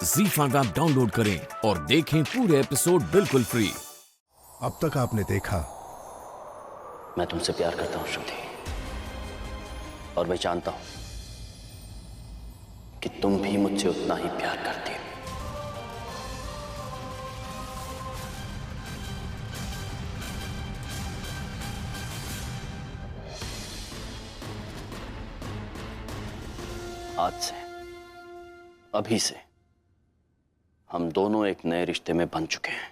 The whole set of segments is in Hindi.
ZEE5 ऐप डाउनलोड करें और देखें पूरे एपिसोड बिल्कुल फ्री। अब तक आपने देखा, मैं तुमसे प्यार करता हूं श्रुति, और मैं जानता हूं कि तुम भी मुझसे उतना ही प्यार करती हो। आज से, अभी से हम दोनों एक नए रिश्ते में बन चुके हैं।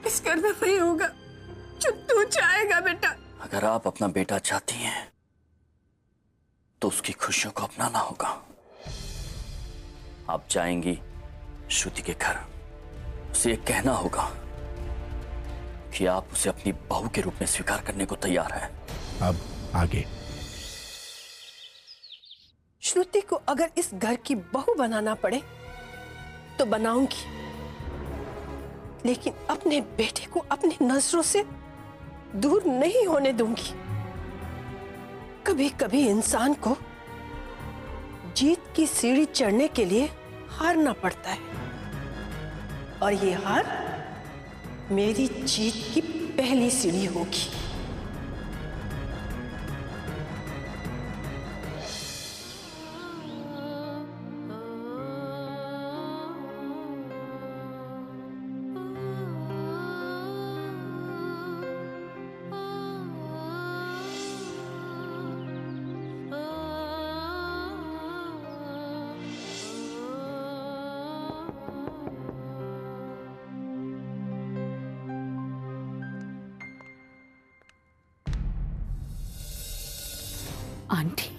इस घर में वही होगा जो तू चाहेगा बेटा। अगर आप अपना बेटा चाहती हैं तो उसकी खुशियों को अपनाना होगा। आप जाएंगी श्रुति के घर, उसे ये कहना होगा कि आप उसे अपनी बहू के रूप में स्वीकार करने को तैयार हैं। अब आगे। श्रुति को अगर इस घर की बहू बनाना पड़े तो बनाऊंगी, लेकिन अपने बेटे को अपनी नजरों से दूर नहीं होने दूंगी। कभी कभी इंसान को जीत की सीढ़ी चढ़ने के लिए हारना पड़ता है, और ये हार मेरी जीत की पहली सीढ़ी होगी। आंटी,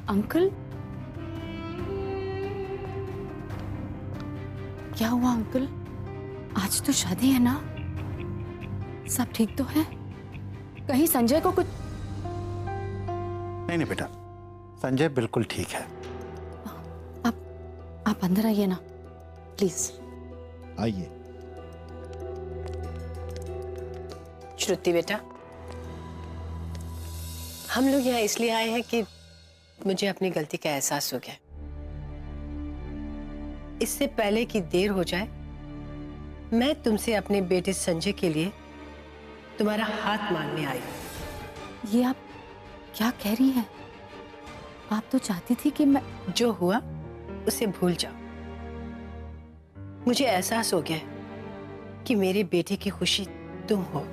अंकल, क्या हुआ अंकल? आज तो शादी है ना? सब ठीक तो है? कहीं संजय को कुछ? नहीं बेटा, संजय बिल्कुल ठीक है। आप अंदर आइए ना प्लीज। आइए। श्रुति बेटा, हम लोग यहाँ इसलिए आए हैं कि मुझे अपनी गलती का एहसास हो गया। इससे पहले कि देर हो जाए, मैं तुमसे अपने बेटे संजय के लिए तुम्हारा हाथ मांगने आई हूं। ये आप क्या कह रही हैं? आप तो चाहती थी कि मैं... जो हुआ उसे भूल जाओ। मुझे एहसास हो गया कि मेरे बेटे की खुशी तुम हो।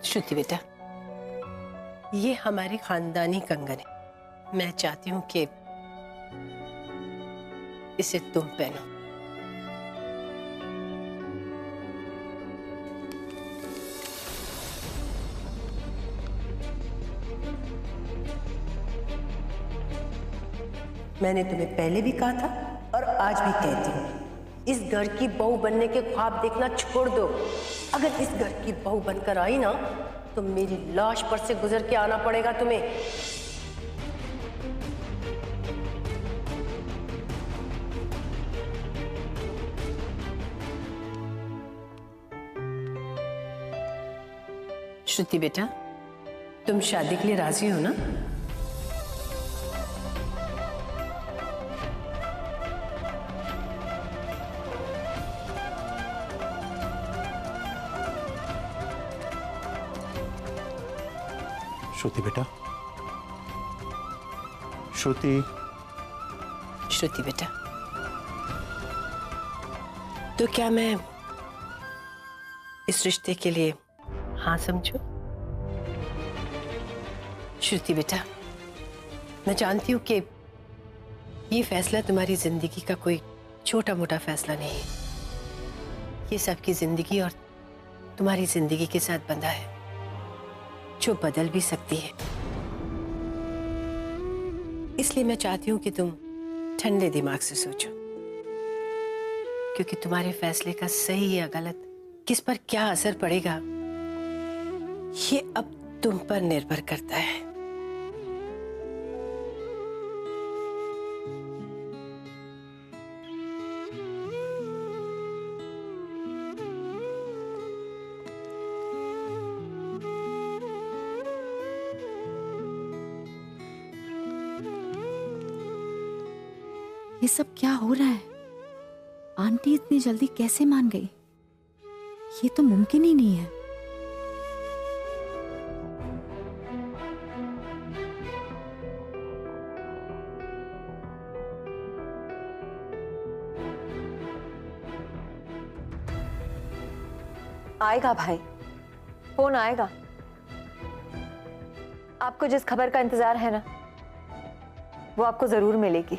श्रुति बेटा, ये हमारी खानदानी कंगन है। मैं चाहती हूं कि इसे तुम पहनो। मैंने तुम्हें पहले भी कहा था और आज भी कहती हूँ, इस घर की बहू बनने के ख्वाब देखना छोड़ दो। अगर इस घर की बहू बनकर आई ना, तो मेरी लाश पर से गुजर के आना पड़ेगा तुम्हें। श्रुति बेटा, तुम शादी के लिए राजी हो ना? श्रुति बेटा, श्रुति बेटा, तो क्या मैं इस रिश्ते के लिए हाँ समझू? श्रुति बेटा, मैं जानती हूं कि ये फैसला तुम्हारी जिंदगी का कोई छोटा मोटा फैसला नहीं है। ये सबकी जिंदगी और तुम्हारी जिंदगी के साथ बंधा है, जो बदल भी सकती है। इसलिए मैं चाहती हूं कि तुम ठंडे दिमाग से सोचो, क्योंकि तुम्हारे फैसले का सही या गलत किस पर क्या असर पड़ेगा, ये अब तुम पर निर्भर करता है। ये सब क्या हो रहा है? आंटी इतनी जल्दी कैसे मान गई? ये तो मुमकिन ही नहीं है। आएगा भाई, फोन आएगा। आपको जिस खबर का इंतजार है ना, वो आपको जरूर मिलेगी।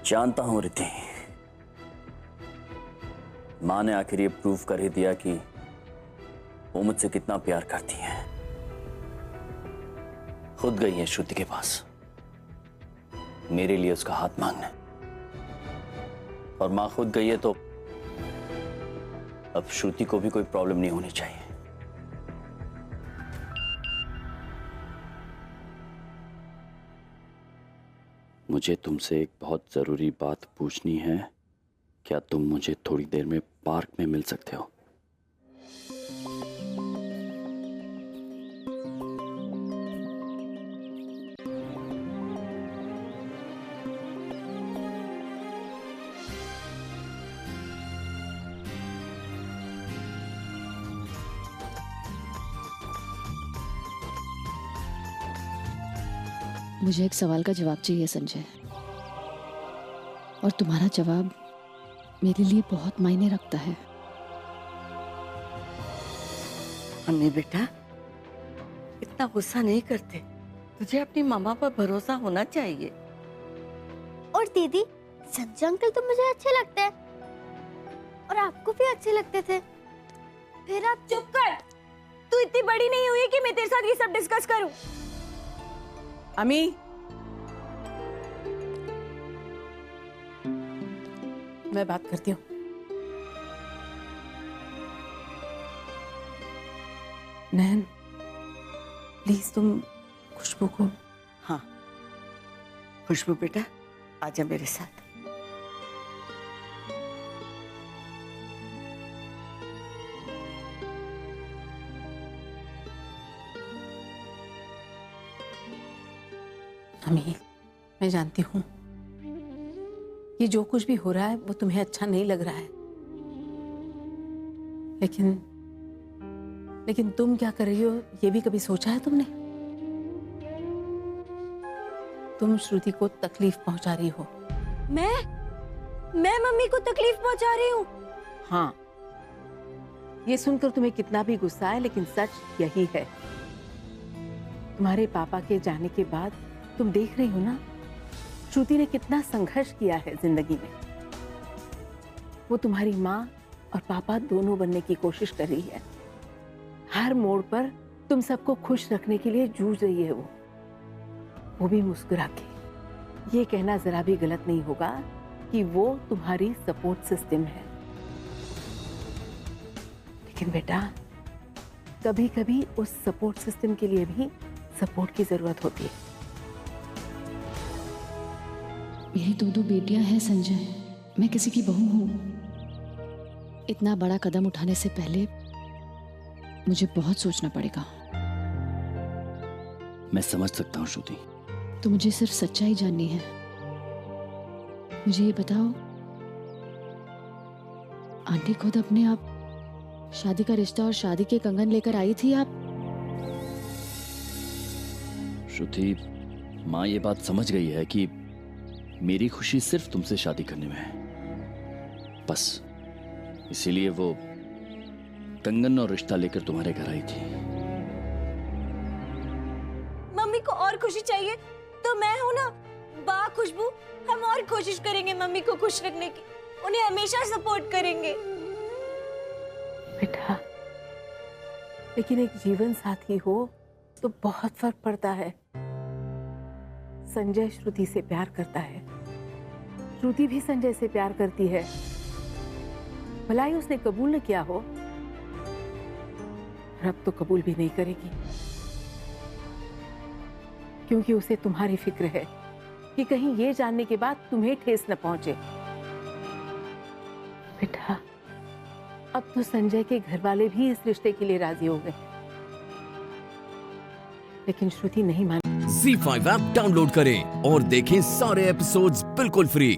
जानता हूं रिद्धि, मां ने आखिर ये प्रूव कर ही दिया कि वो मुझसे कितना प्यार करती है। खुद गई है श्रुति के पास मेरे लिए उसका हाथ मांगने, और मां खुद गई है तो अब श्रुति को भी कोई प्रॉब्लम नहीं होनी चाहिए। मुझे तुमसे एक बहुत जरूरी बात पूछनी है। क्या तुम मुझे थोड़ी देर में पार्क में मिल सकते हो? मुझे एक सवाल का जवाब चाहिए संजय, और तुम्हारा जवाब मेरे लिए बहुत मायने रखता है। अम्मी बेटा, इतना गुस्सा नहीं करते। तुझे अपनी मामा पर भरोसा होना चाहिए। और दीदी, संजय अंकल तो मुझे अच्छे लगते हैं और आपको भी अच्छे लगते थे, फिर आप चुप कर। तू इतनी बड़ी नहीं हुई कि मैं तेरे साथ ये सब डिस्कस करूं। अमी, मैं बात करती हूँ। नैन, प्लीज तुम खुशबू को। हाँ खुशबू बेटा, आजा मेरे साथ। अमी, मैं जानती हूँ ये जो कुछ भी हो रहा है वो तुम्हें अच्छा नहीं लग रहा है, लेकिन तुम क्या कर रही हो ये भी कभी सोचा है तुमने? तुम श्रुति को तकलीफ पहुंचा रही हो। मैं मम्मी को तकलीफ पहुंचा रही हूँ? हाँ, ये सुनकर तुम्हें कितना भी गुस्सा है, लेकिन सच यही है। तुम्हारे पापा के जाने के बाद तुम देख रही हो ना, श्रुति ने कितना संघर्ष किया है जिंदगी में। वो तुम्हारी माँ और पापा दोनों बनने की कोशिश कर रही है। हर मोड़ पर तुम सबको खुश रखने के लिए जूझ रही है वो भी मुस्कुरा के। ये कहना जरा भी गलत नहीं होगा कि वो तुम्हारी सपोर्ट सिस्टम है। लेकिन बेटा, कभी कभी उस सपोर्ट सिस्टम के लिए भी सपोर्ट की जरूरत होती है। मेरी दो बेटियां हैं संजय, मैं किसी की बहू हूं। इतना बड़ा कदम उठाने से पहले मुझे बहुत सोचना पड़ेगा। मैं समझ सकता हूँ श्रुति। तो मुझे सिर्फ सच्चाई जाननी है। मुझे ये बताओ, आंटी खुद अपने आप शादी का रिश्ता और शादी के कंगन लेकर आई थी आप? श्रुति, माँ ये बात समझ गई है कि मेरी खुशी सिर्फ तुमसे शादी करने में है, बस इसीलिए वो कंगन और रिश्ता लेकर तुम्हारे घर आई थी। मम्मी को और खुशी चाहिए तो मैं हूं ना, बा खुशबू। हम और कोशिश करेंगे मम्मी को खुश रखने की, उन्हें हमेशा सपोर्ट करेंगे। बेटा, लेकिन एक जीवन साथी हो तो बहुत फर्क पड़ता है। संजय श्रुति से प्यार करता है, श्रुति भी संजय से प्यार करती है। भला ही उसने कबूल न किया हो, और अब तो कबूल भी नहीं करेगी, क्योंकि उसे तुम्हारी फिक्र है कि कहीं ये जानने के बाद तुम्हें ठेस न पहुंचे। बेटा, अब तो संजय के घर वाले भी इस रिश्ते के लिए राजी हो गए, लेकिन श्रुति नहीं मान। ZEE5 ऐप डाउनलोड करें और देखें सारे एपिसोड्स बिल्कुल फ्री।